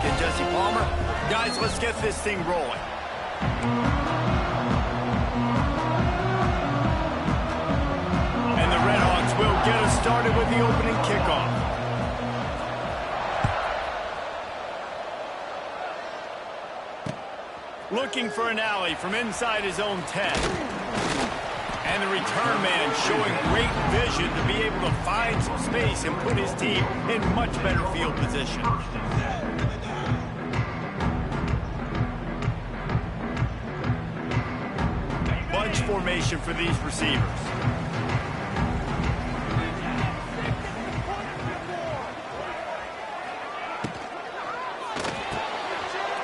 in, Jesse Palmer. Guys, let's get this thing rolling. And the Redhawks will get us started with the opening kickoff. Looking for an alley from inside his own 10. And the return man showing great vision to be able to find some space and put his team in much better field position. Bunch formation for these receivers.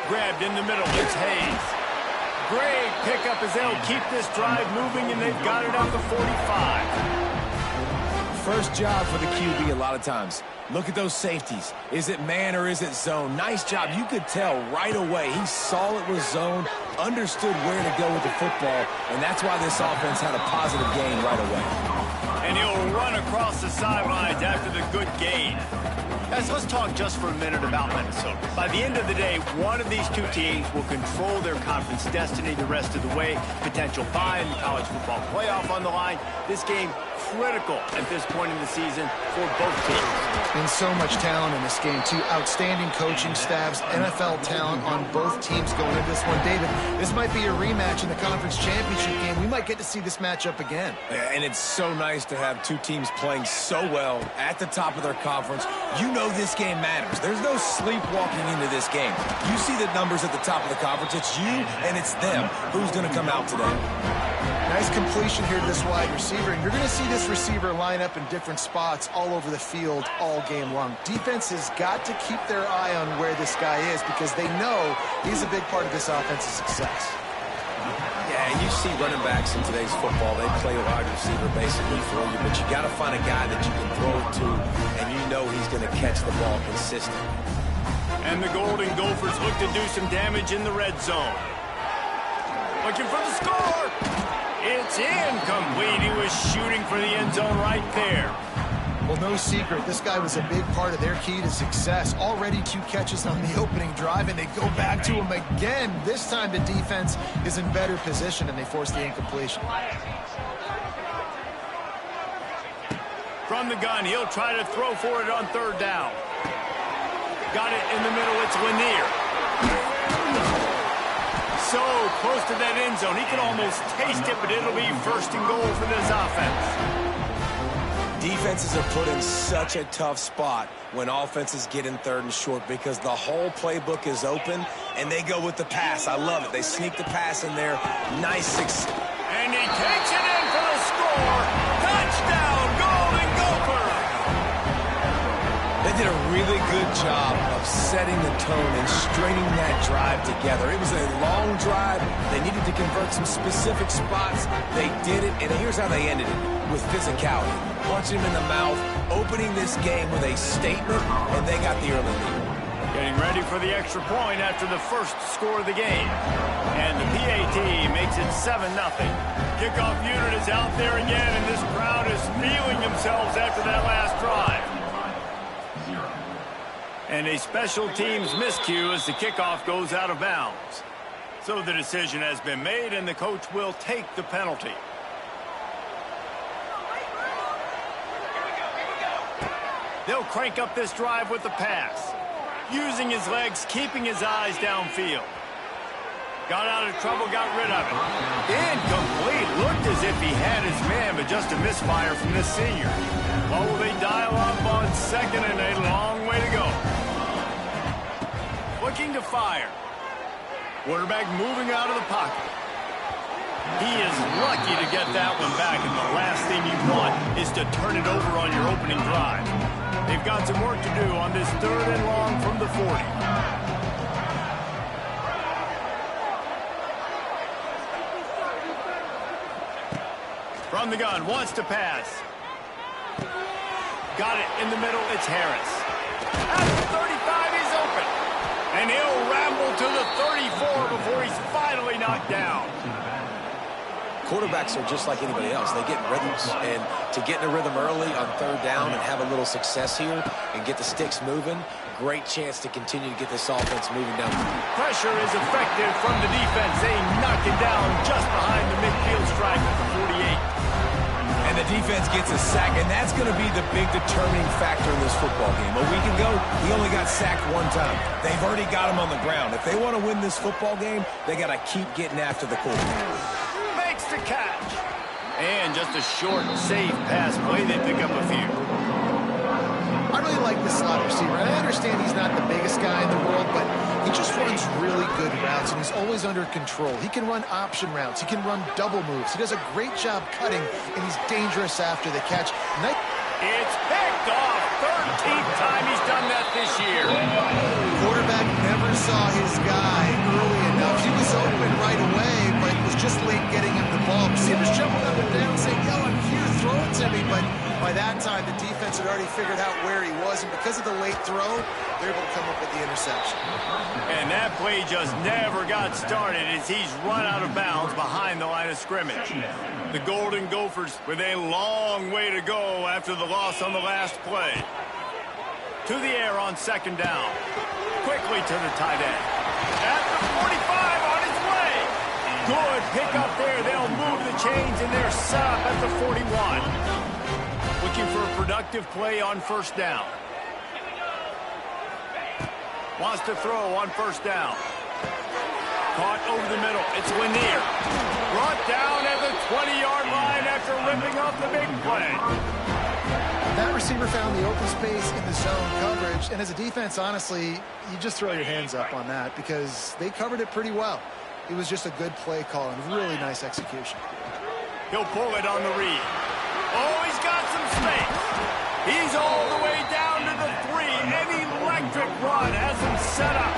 Grabbed in the middle, it's Hayes. Great pickup as they'll keep this drive moving, and they've got it up to 45. First job for the QB a lot of times. Look at those safeties. Is it man or is it zone? Nice job. You could tell right away. He saw it was zone, understood where to go with the football, and that's why this offense had a positive gain right away. And he'll run across the sidelines after the good gain. Guys, let's talk just for a minute about Minnesota. By the end of the day, one of these two teams will control their conference destiny the rest of the way. Potential bye in the college football playoff on the line. This game critical at this point in the season for both teams. And so much talent in this game, too. Outstanding coaching staffs, NFL talent on both teams going into this one. David, this might be a rematch in the conference championship game. We might get to see this matchup again. And it's so nice to have two teams playing so well at the top of their conference. You know this game matters. There's no sleepwalking into this game. You see the numbers at the top of the conference. It's you and it's them. Who's going to come out today? Nice completion here to this wide receiver, and you're going to see this receiver line up in different spots all over the field all game long. Defense has got to keep their eye on where this guy is because they know he's a big part of this offense's success. Yeah, and you see running backs in today's football, they play wide receiver basically for you, but you got to find a guy that you can throw it to, and you know he's going to catch the ball consistently. And the Golden Gophers look to do some damage in the red zone. Looking for the score! It's incomplete. He was shooting for the end zone right there. Well, no secret, this guy was a big part of their key to success. Already 2 catches on the opening drive, and they go back to him again. This time the defense is in better position, and they force the incompletion. From the gun, he'll try to throw for it on third down. Got it in the middle. It's Lanier. So close to that end zone. He can almost taste it, but it'll be first and goal for this offense. Defenses are put in such a tough spot when offenses get in third and short because the whole playbook is open, and they go with the pass. I love it. They sneak the pass in there. Nice success. And he takes it in for the score. Touchdown, Golden Gophers! They did a really good job of setting the tone and stringing that drive together. It was a long drive. They needed to convert some specific spots. They did it, and here's how they ended it, with physicality. Punching him in the mouth, opening this game with a statement, and they got the early lead. Getting ready for the extra point after the first score of the game. And the PAT makes it 7-0. Kickoff unit is out there again, and this crowd is feeling themselves after that last drive. And a special teams miscue as the kickoff goes out of bounds. So the decision has been made, and the coach will take the penalty. They'll crank up this drive with the pass. Using his legs, keeping his eyes downfield. Got out of trouble, got rid of it. Incomplete. Looked as if he had his man, but just a misfire from this senior. What will they dial up on second, and a long way to go. Looking to fire. Quarterback moving out of the pocket. He is lucky to get that one back, and the last thing you want is to turn it over on your opening drive. They've got some work to do on this third and long from the 40. From the gun, wants to pass. Got it in the middle, it's Harris. At the 35, he's open. And he'll ramble to the 34 before he's finally knocked down. quarterbacks are just like anybody else. They get in rhythms, and to get in a rhythm early on third down and have a little success here and get the sticks moving, great chance to continue to get this offense moving down. Pressure is effective from the defense. They knock it down just behind the midfield stripe at the 48. And the defense gets a sack, and that's going to be the big determining factor in this football game. A week ago, he only got sacked one time. They've already got him on the ground. If they want to win this football game, they got to keep getting after the quarterback. Makes the catch. And just a short, safe pass play. They pick up a few. I really like this slot receiver. I understand he's not the biggest guy in the world, but he just runs really good routes, and he's always under control. He can run option routes. He can run double moves. He does a great job cutting, and he's dangerous after the catch. It's picked off. 13th time he's done that this year. Quarterback never saw his guy early enough. He was open right away, but was just late getting him the ball. Receivers jumping up and down saying, yo, I'm here, throw it to me. But by that time, the defense had already figured out where he was, and because of the late throw, they're able to come up with the interception. And that play just never got started as he's run out of bounds behind the line of scrimmage. The Golden Gophers with a long way to go after the loss on the last play. To the air on second down. Quickly to the tight end. At the 45 on his way. Good pick up there. They'll move the chains, and they're set up at the 41. Looking for a productive play on first down. Wants to throw on first down. Caught over the middle. It's Lanier. Brought down at the 20-yard line after ripping off the big play. That receiver found the open space in the zone coverage, and as a defense, honestly, you just throw your hands up on that because they covered it pretty well. It was just a good play call and really nice execution. He'll pull it on the read. Oh, he's got some space. He's all the way down to the 3. An electric run has him set up.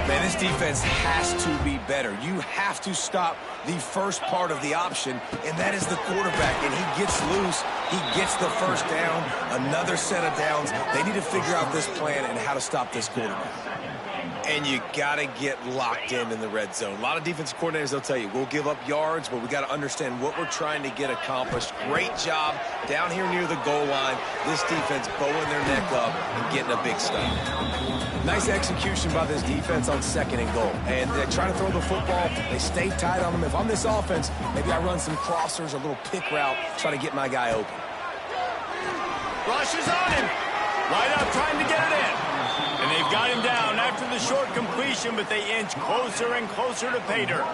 Man, this defense has to be better. You have to stop the first part of the option, and that is the quarterback. And he gets loose. He gets the first down, another set of downs. They need to figure out this plan and how to stop this quarterback. And you got to get locked in the red zone. A lot of defensive coordinators, they'll tell you, we'll give up yards, but we got to understand what we're trying to get accomplished. Great job down here near the goal line. This defense bowing their neck up and getting a big stop. Nice execution by this defense on second and goal. And they try to throw the football. They stay tight on them. If I'm this offense, maybe I run some crossers, a little pick route, try to get my guy open. Rush is on him. Wide out trying to get it in. And they've got him down after the short completion, but they inch closer and closer to pay dirt.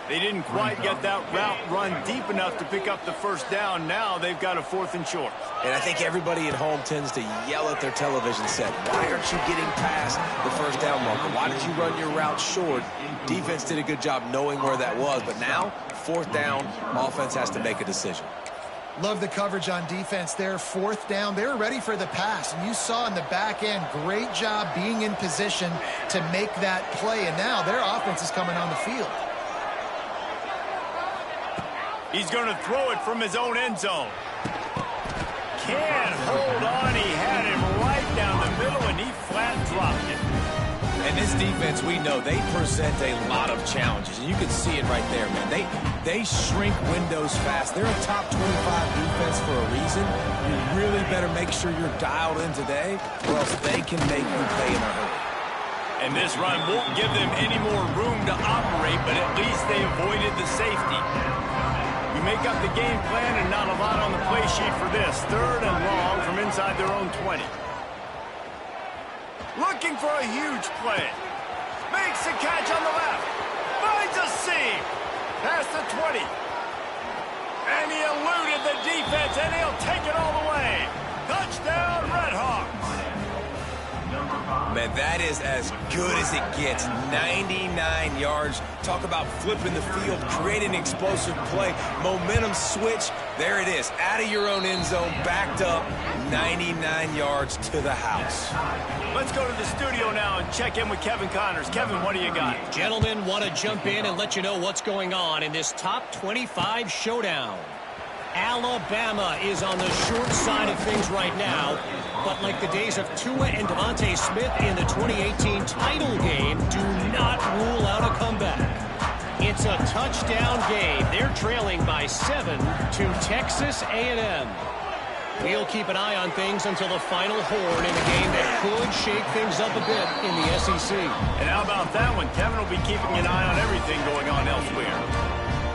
They didn't quite get that route run deep enough to pick up the first down. Now they've got a 4th and short. And I think everybody at home tends to yell at their television set. Why aren't you getting past the first down marker? Why did you run your route short? Defense did a good job knowing where that was. But now, 4th down, offense has to make a decision. Love the coverage on defense there. 4th down. They were ready for the pass. And you saw in the back end, great job being in position to make that play. And now their offense is coming on the field. He's going to throw it from his own end zone. Can't hold on. He had him right down the middle, and he flat dropped it. And this defense, we know, they present a lot of challenges. And you can see it right there, man. They shrink windows fast. They're a top 25 defense for a reason. You really better make sure you're dialed in today, or else they can make you pay in a hurry. And this run won't give them any more room to operate, but at least they avoided the safety. You make up the game plan and not a lot on the play sheet for this. 3rd and long from inside their own 20. Looking for a huge play. Makes the catch on the left. Finds a seam. Past the 20. And he eluded the defense, and he'll take it all the way. Touchdown, Redhawks. Man, that is as good as it gets. 99 yards. Talk about flipping the field, creating an explosive play. Momentum switch. There it is. Out of your own end zone, backed up. 99 yards to the house. Let's go to the studio now and check in with Kevin Connors. Kevin, what do you got? Gentlemen, want to jump in and let you know what's going on in this top 25 showdown. Alabama is on the short side of things right now, but like the days of Tua and Devontae Smith in the 2018 title game, do not rule out a comeback. It's It's a touchdown game. They're trailing by 7 to Texas A&M. We'll keep an eye on things until the final horn in a game that could shake things up a bit in the SEC. And how about that one? Kevin will be keeping an eye on everything going on elsewhere.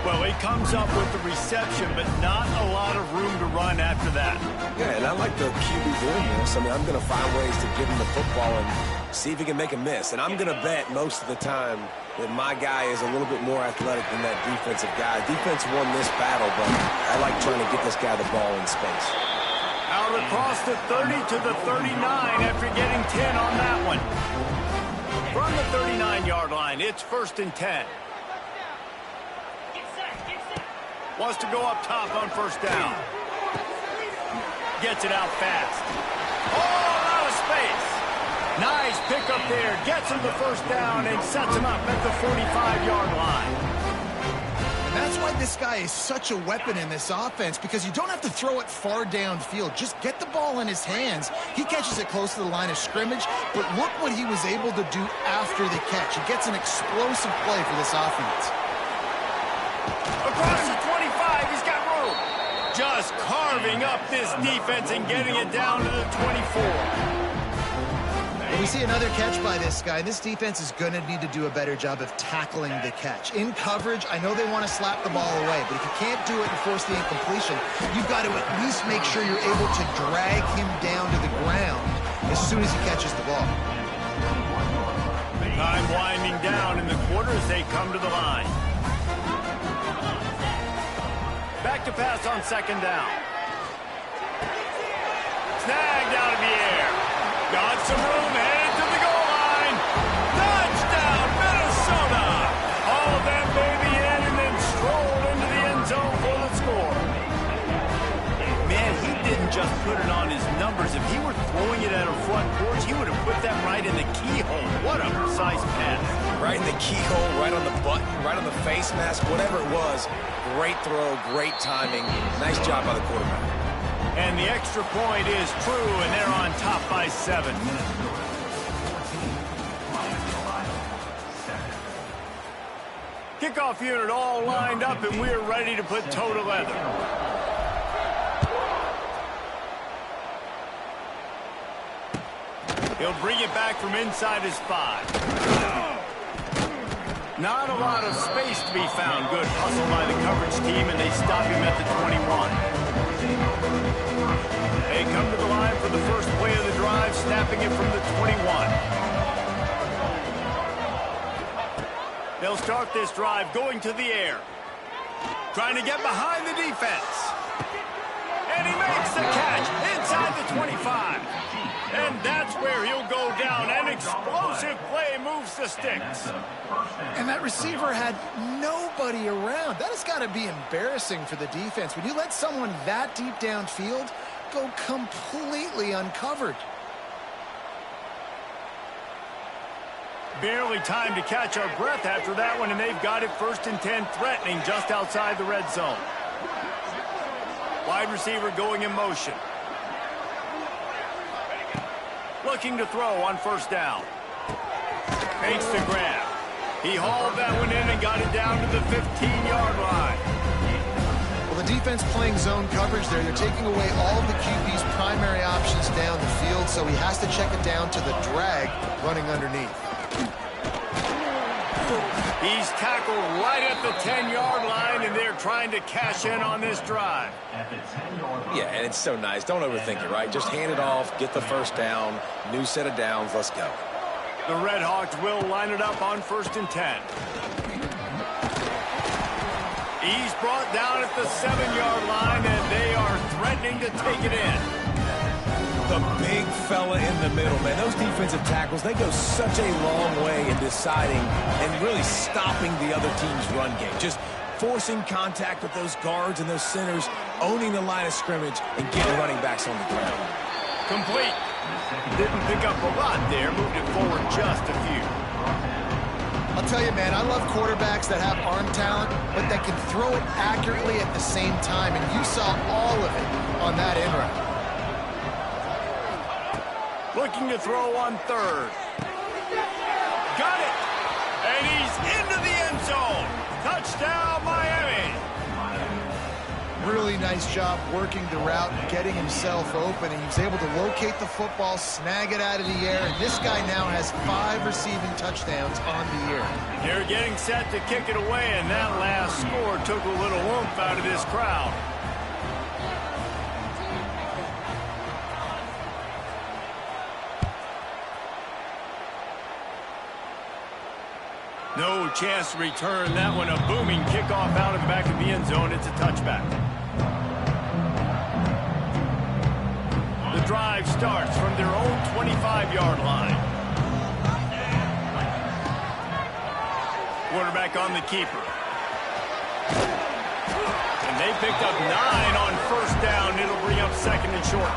Well, he comes up with the reception, but not a lot of room to run after that. Yeah, and I like the QB doing this. I mean, I'm going to find ways to give him the football and see if he can make a miss. And I'm going to bet most of the time that my guy is a little bit more athletic than that defensive guy. Defense won this battle, but I like trying to get this guy the ball in space. Out across the 30 to the 39 after getting 10 on that one. From the 39-yard line, it's 1st and 10. Wants to go up top on 1st down. Gets it out fast. Oh, out of space. Nice pickup there. Gets him the 1st down and sets him up at the 45-yard line. That's why this guy is such a weapon in this offense, because you don't have to throw it far downfield. Just get the ball in his hands. He catches it close to the line of scrimmage, but look what he was able to do after the catch. He gets an explosive play for this offense. Across the 25, he's got room. Just carving up this defense and getting it down to the 24. When we see another catch by this guy, this defense is going to need to do a better job of tackling the catch. In coverage, I know they want to slap the ball away, but if you can't do it and force the incompletion, you've got to at least make sure you're able to drag him down to the ground as soon as he catches the ball. Time winding down in the quarter as they come to the line. Back to pass on 2nd down. Snagged out of the air. Got some room, headed to the goal line. Touchdown, Minnesota! All of them baby in and then strolled into the end zone for the score. Man, he didn't just put it on his numbers. If he were throwing it at a front porch, he would have put that right in the keyhole. What a precise pass. Right in the keyhole, right on the button, right on the face mask, whatever it was. Great throw, great timing. Nice job by the quarterback. And the extra point is true, and they're on top by 7. Kickoff unit all lined up, and we're ready to put toe to leather. He'll bring it back from inside his 5. Not a lot of space to be found. Good hustle by the coverage team, and they stop him at the 21. They come to the line for the first play of the drive, snapping it from the 21. They'll start this drive going to the air. Trying to get behind the defense. And he makes the catch inside the 25. And that's where he'll go down. An explosive play moves the sticks. And that receiver had nobody around. That has got to be embarrassing for the defense. When you let someone that deep downfield go completely uncovered. Barely time to catch our breath after that one, and they've got it 1st and 10, threatening just outside the red zone. Wide receiver going in motion. Looking to throw on 1st down. Fakes the grab. He hauled that one in and got it down to the 15-yard line. Well, the defense playing zone coverage there. They're taking away all of the QB's primary options down the field, so he has to check it down to the drag running underneath. He's tackled right at the 10-yard line, and they're trying to cash in on this drive. Yeah, and it's so nice. Don't overthink it, right? Just hand it off, get the 1st down, new set of downs, let's go. The Red Hawks will line it up on 1st and 10. He's brought down at the 7-yard line, and they are threatening to take it in. The big fella in the middle, man. Those defensive tackles, they go such a long way in deciding and really stopping the other team's run game. Just forcing contact with those guards and those centers, owning the line of scrimmage, and getting running backs on the ground. Complete. Didn't pick up a lot there, moved it forward just a few. I'll tell you, man, I love quarterbacks that have arm talent, but that can throw it accurately at the same time, and you saw all of it on that in route. Looking to throw on 3rd. Got it! And he's into the end zone. Touchdown, Miami. Really nice job working the route and getting himself open. And he was able to locate the football, snag it out of the air. And this guy now has 5 receiving touchdowns on the year. They're getting set to kick it away, and that last score took a little oomph out of this crowd. No chance to return that one. A booming kickoff out of the back of the end zone. It's a touchback. The drive starts from their own 25-yard line. Quarterback on the keeper. And they picked up 9 on first down. It'll bring up second and short.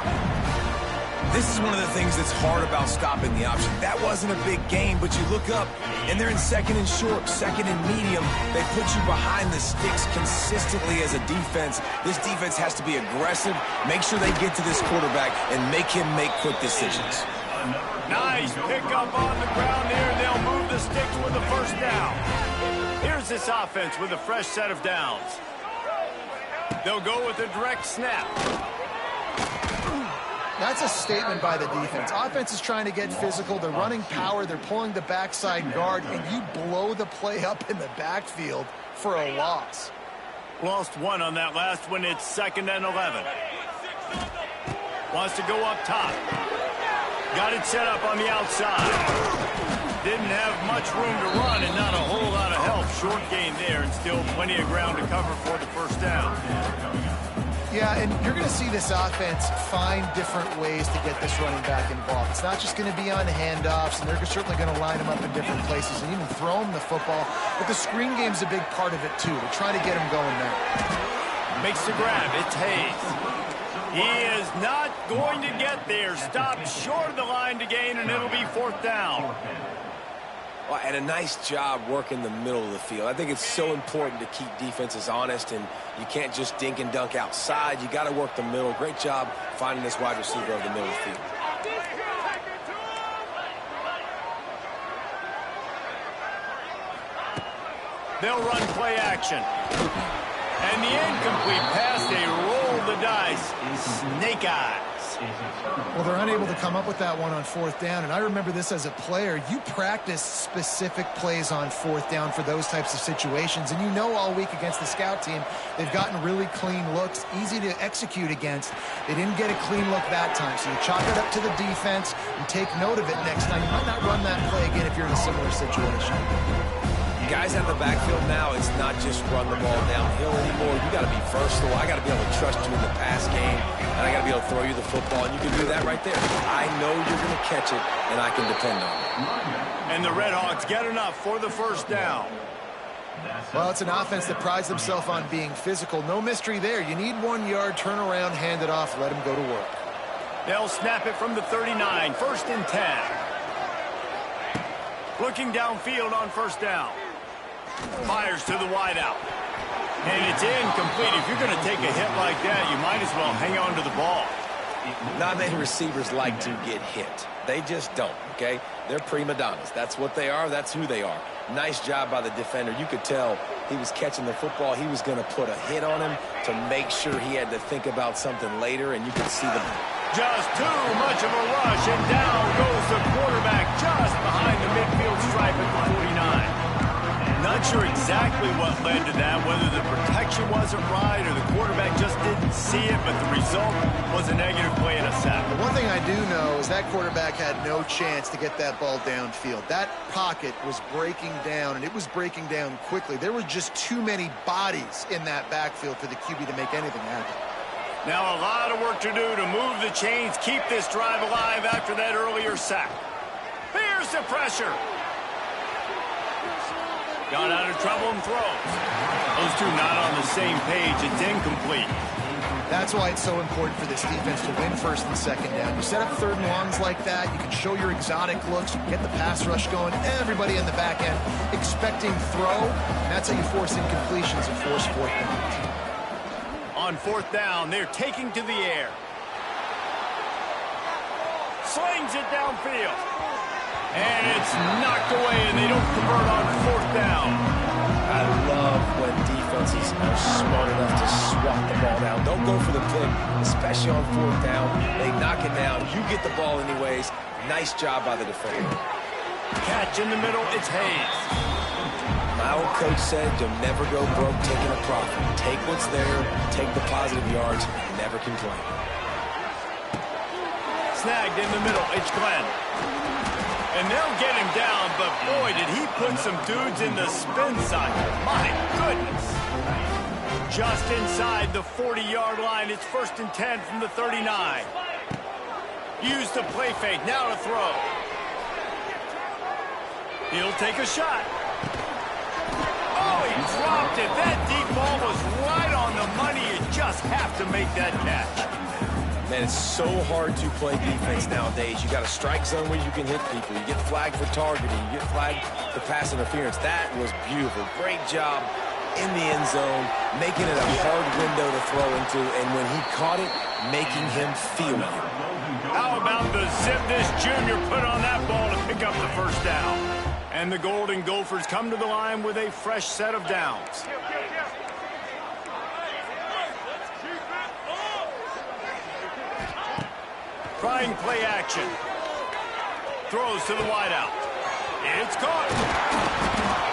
This is one of the things that's hard about stopping the option. That wasn't a big gain, but you look up, and they're in second and short, second and medium. They put you behind the sticks consistently as a defense. This defense has to be aggressive, make sure they get to this quarterback, and make him make quick decisions. Nice pickup on the ground there. They'll move the sticks with the first down. Here's this offense with a fresh set of downs. They'll go with a direct snap. That's a statement by the defense. Offense is trying to get physical. They're running power. They're pulling the backside guard, and you blow the play up in the backfield for a loss. Lost 1 on that last one. It's second and 11. Wants to go up top. Got it set up on the outside. Didn't have much room to run and not a whole lot of help. Short gain there and still plenty of ground to cover for the first down. Yeah, and you're going to see this offense find different ways to get this running back involved. It's not just going to be on handoffs, and they're certainly going to line him up in different places and even throw him the football. But the screen game's a big part of it, too. They're trying to get him going now. Makes the grab. It's Hayes. He is not going to get there. Stopped short of the line to gain, and it'll be fourth down. Well, and a nice job working the middle of the field. I think it's so important to keep defenses honest, and you can't just dink and dunk outside. You got to work the middle. Great job finding this wide receiver over the middle of the field. They'll run play action. And the incomplete pass, they roll the dice. Snake eyes. Well, they're unable to come up with that one on fourth down, and I remember this as a player. You practice specific plays on fourth down for those types of situations, and you know all week against the scout team, they've gotten really clean looks, easy to execute against. They didn't get a clean look that time, so you chalk it up to the defense and take note of it next time. You might not run that play again if you're in a similar situation. Guys out of the backfield now, it's not just run the ball downhill anymore. You got to be versatile. I got to be able to trust you in the pass game, and I got to be able to throw you the football, and you can do that right there. I know you're going to catch it, and I can depend on it. And the Redhawks get enough for the first down. Well, it's an offense that prides themselves on being physical. No mystery there. You need 1 yard, turn around, hand it off, let them go to work. They'll snap it from the 39, first and 10. Looking downfield on first down. Fires to the wideout. And it's incomplete. If you're going to take a hit like that, you might as well hang on to the ball. Not many receivers like to get hit. They just don't, okay? They're prima donnas. That's what they are. That's who they are. Nice job by the defender. You could tell he was catching the football. He was going to put a hit on him to make sure he had to think about something later, and you could see the... Just too much of a rush, and down goes the quarterback just behind the midfield stripe at the 49. Not sure exactly what led to that, whether the protection wasn't right or the quarterback just didn't see it, but the result was a negative play and a sack. One thing I do know is that quarterback had no chance to get that ball downfield. That pocket was breaking down, and it was breaking down quickly. There were just too many bodies in that backfield for the QB to make anything happen. Now a lot of work to do to move the chains, keep this drive alive after that earlier sack. Here's the pressure. Got out of trouble and throws. Those two not on the same page. It's incomplete. That's why it's so important for this defense to win first and second down. You set up third and longs like that, you can show your exotic looks, you can get the pass rush going, everybody in the back end expecting throw, and that's how you force incompletions and force fourth downs. On fourth down, they're taking to the air. Slings it downfield. And it's knocked away, and they don't convert on fourth down. I love when defenses are smart enough to swat the ball down. Don't go for the pick, especially on fourth down. They knock it down. You get the ball anyways. Nice job by the defender. Catch in the middle, it's Hayes. My old coach said you'll never go broke taking a profit. Take what's there, take the positive yards, and never complain. Snagged in the middle, it's Glenn. And they'll get him down, but boy, did he put some dudes in the spin cycle. My goodness. Just inside the 40-yard line, it's 1st and 10 from the 39. Use the play fake, now to throw. He'll take a shot. Oh, he dropped it. That deep ball was right on the money. You just have to make that catch. Man, it's so hard to play defense nowadays. You got a strike zone where you can hit people. You get flagged for targeting. You get flagged for pass interference. That was beautiful. Great job in the end zone, making it a hard window to throw into, and when he caught it, making him feel it. How about the zip this junior put on that ball to pick up the first down? And the Golden Gophers come to the line with a fresh set of downs. Trying play action. Throws to the wideout. It's caught.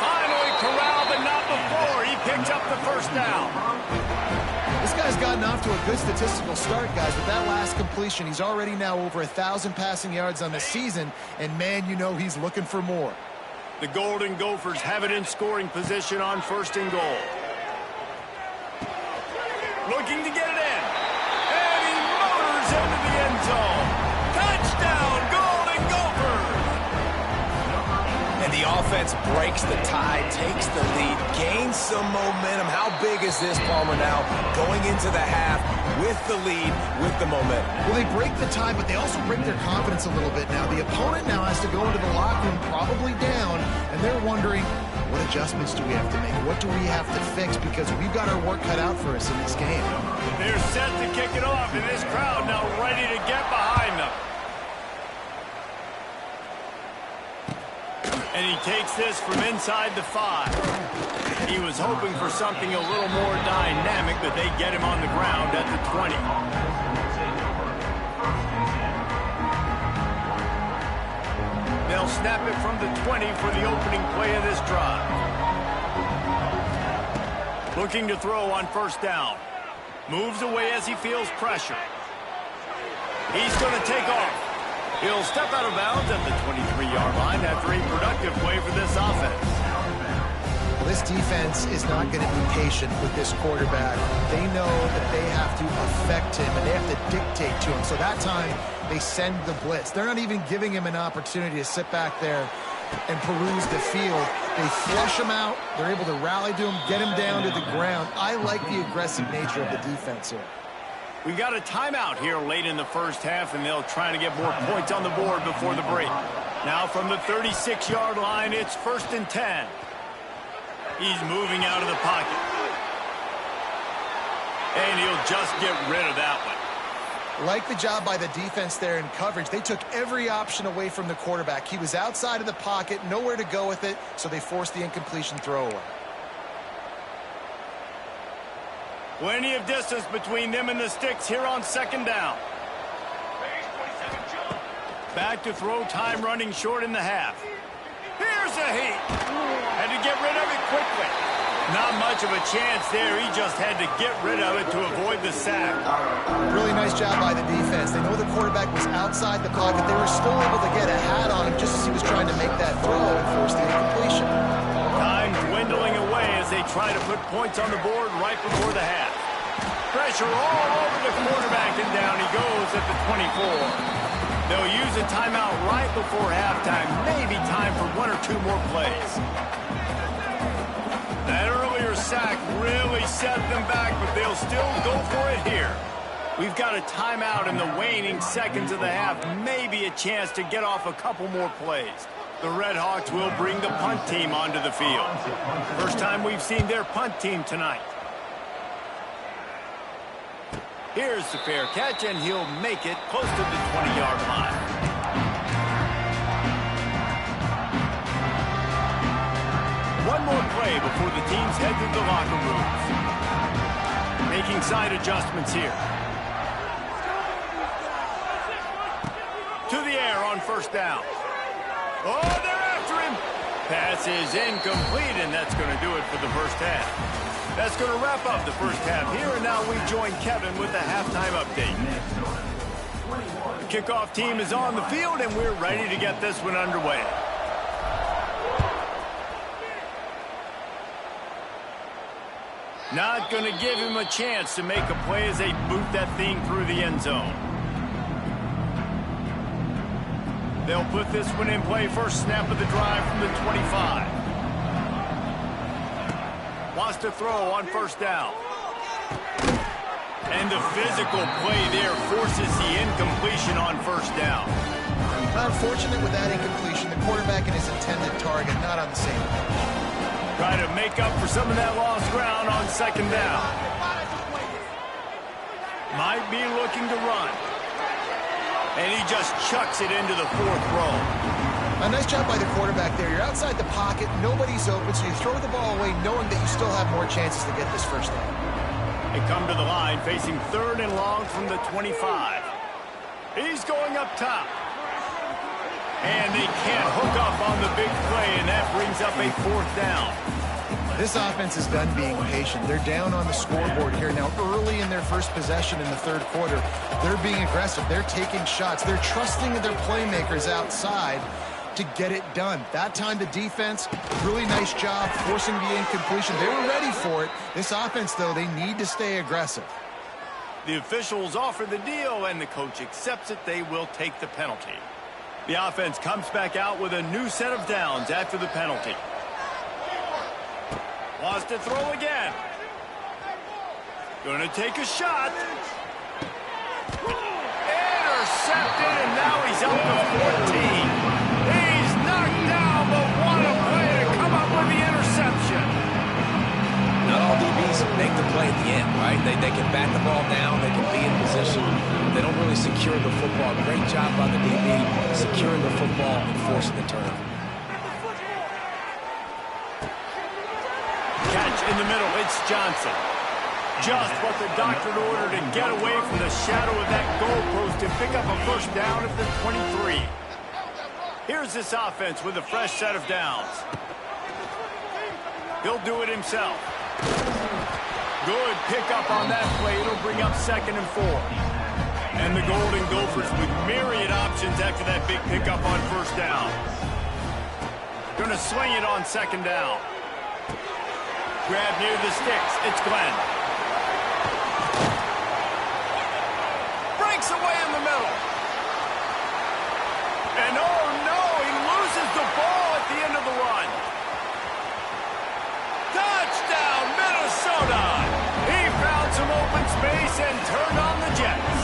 Finally corralled, but not before. He picked up the first down. This guy's gotten off to a good statistical start, guys. With that last completion, he's already now over 1,000 passing yards on the season, and man, you know he's looking for more. The Golden Gophers have it in scoring position on 1st and goal. Looking to get it in. And he motors into the end zone. Touchdown, Golden Gophers! And the offense breaks the tie, takes the lead, gains some momentum. How big is this, Palmer, now? Going into the half with the lead, with the momentum. Well, they break the tie, but they also break their confidence a little bit now. The opponent now has to go into the locker room probably down, and they're wondering, what adjustments do we have to make? What do we have to fix? Because we've got our work cut out for us in this game. They're set to kick it off, and this crowd now ready to get behind them. And he takes this from inside the 5. He was hoping for something a little more dynamic, but they get him on the ground at the 20. They'll snap it from the 20 for the opening play of this drive. Looking to throw on 1st down. Moves away as he feels pressure. He's going to take off. He'll step out of bounds at the 23-yard line after a productive play for this offense. Well, this defense is not going to be patient with this quarterback. They know that they have to affect him, and they have to dictate to him. So that time, they send the blitz. They're not even giving him an opportunity to sit back there and peruse the field. They flush him out. They're able to rally to him, get him down to the ground. I like the aggressive nature of the defense here. We got a timeout here late in the first half, and they'll try to get more points on the board before the break. Now from the 36-yard line, it's 1st and 10. He's moving out of the pocket. And he'll just get rid of that one. Like the job by the defense there in coverage. They took every option away from the quarterback. He was outside of the pocket, nowhere to go with it, so they forced the incompletion throwaway. Plenty of distance between them and the sticks here on 2nd down. Back to throw, time running short in the half. Here's a heat. Had to get rid of it quickly. Not much of a chance there. He just had to get rid of it to avoid the sack. Really nice job by the defense. They know the quarterback was outside the pocket. They were still able to get a hat on him just as he was trying to make that throw and force the incompletion. Time dwindling away as they try to put points on the board right before the half. Pressure all over the quarterback, and down he goes at the 24. They'll use a timeout right before halftime. Maybe time for 1 or 2 more plays. That earlier sack really set them back, but they'll still go for it here. We've got a timeout in the waning seconds of the half. Maybe a chance to get off a couple more plays. The Red Hawks will bring the punt team onto the field. First time we've seen their punt team tonight. Here's the fair catch, and he'll make it close to the 20-yard line. before the teams head to the locker rooms. Making side adjustments here. To the air on first down. Oh, they're after him. Pass is incomplete, and that's going to do it for the first half. That's going to wrap up the first half here, and now we join Kevin with the halftime update. The kickoff team is on the field, and we're ready to get this one underway. Not going to give him a chance to make a play as they boot that thing through the end zone. They'll put this one in play first snap of the drive from the 25. Wants to throw on first down. And the physical play there forces the incompletion on first down. Unfortunate with that incompletion. The quarterback and his intended target not on the same page. Try to make up for some of that lost ground on second down. Might be looking to run. And he just chucks it into the fourth row. A nice job by the quarterback there. You're outside the pocket, nobody's open, so you throw the ball away knowing that you still have more chances to get this first down. They come to the line facing third and long from the 25. He's going up top. And they can't hook up on the big play, and that brings up a fourth down. This offense is done being patient. They're down on the scoreboard here. Now, early in their first possession in the third quarter, they're being aggressive. They're taking shots. They're trusting their playmakers outside to get it done. That time, the defense, really nice job forcing the incompletion. They were ready for it. This offense, though, they need to stay aggressive. The officials offer the deal, and the coach accepts it. They will take the penalty. The offense comes back out with a new set of downs after the penalty. Wants to throw again. Going to take a shot. Intercepted, and now he's up to 14. He's knocked down, but what a play to come up with the interception. Not all DBs make the play at the end, right? They can bat the ball down. They can be in position. They don't really secure the football. Great job by the DB securing the football and forcing the turnover. Catch in the middle. It's Johnson. Just what the doctor ordered to get away from the shadow of that goalpost and pick up a first down at the 23. Here's this offense with a fresh set of downs. He'll do it himself. Good pickup on that play. It'll bring up 2nd and 4. And the Golden Gophers with myriad options after that big pickup on first down. Going to swing it on 2nd down. Grab near the sticks. It's Glenn. Breaks away in the middle. And oh no, he loses the ball at the end of the run. Touchdown, Minnesota! He found some open space and turned on the Jets.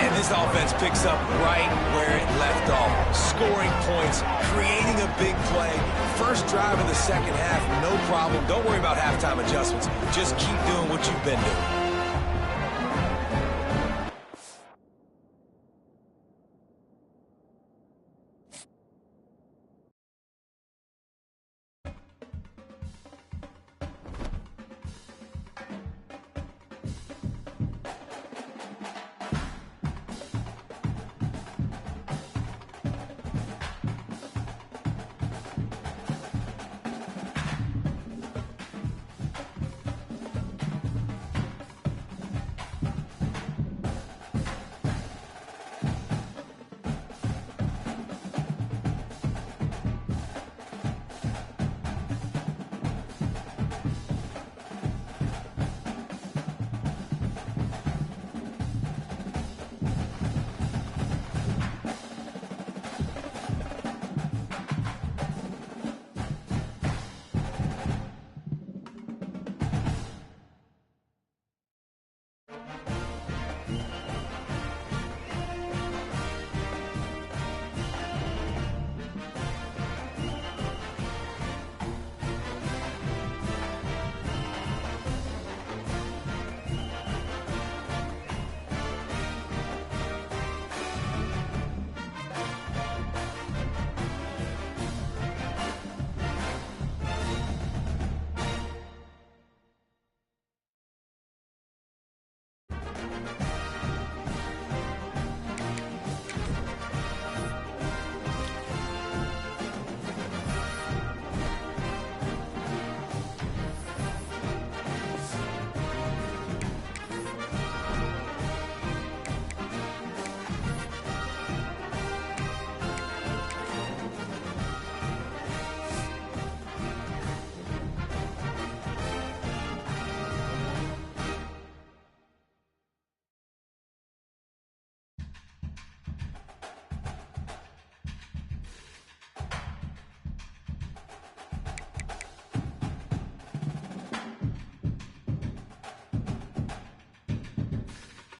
And this offense picks up right where it left off. Scoring points, creating a big play. First drive of the second half, no problem. Don't worry about halftime adjustments. Just keep doing what you've been doing.